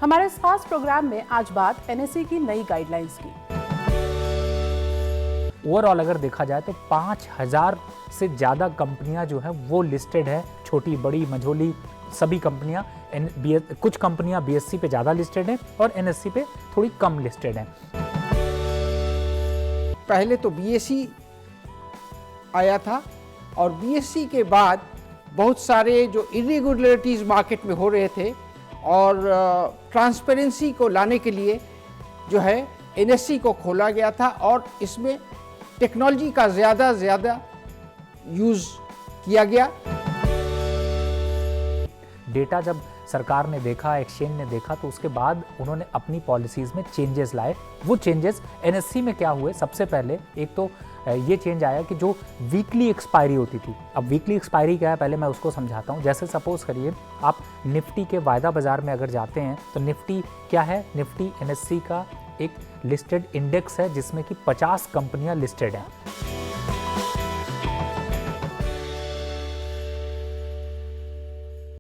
हमारे इस खास प्रोग्राम में आज बात एनएसई की नई गाइडलाइंस की। ओवरऑल अगर देखा जाए तो 5000 से ज़्यादा कंपनियां जो हैं वो लिस्टेड है, छोटी बड़ी मझोली सभी कंपनियां। कुछ कंपनियां बीएससी पे ज़्यादा लिस्टेड हैं और एनएससी पे थोड़ी कम लिस्टेड हैं। पहले तो बीएससी आया था और बीएससी के बाद बहुत सारे जो इरेगुलरिटीज़ मार्केट में हो रहे थे और ट्रांसपेरेंसी को लाने के लिए जो है एनएससी को खोला गया था और इसमें टेक्नोलॉजी का ज़्यादा यूज़ किया गया। डेटा जब सरकार ने देखा, एक्सचेंज ने देखा, तो उसके बाद उन्होंने अपनी पॉलिसीज़ में चेंजेस लाए। वो चेंजेस एनएससी में क्या हुए, सबसे पहले एक तो ये चेंज आया कि जो वीकली एक्सपायरी होती थी, अब वीकली एक्सपायरी क्या है पहले मैं उसको समझाता हूँ। जैसे सपोज़ करिए आप निफ्टी के वायदा बाज़ार में अगर जाते हैं तो निफ्टी क्या है, निफ्टी एनएससी का एक लिस्टेड इंडेक्स है जिसमें कि 50 कंपनियां लिस्टेड हैं।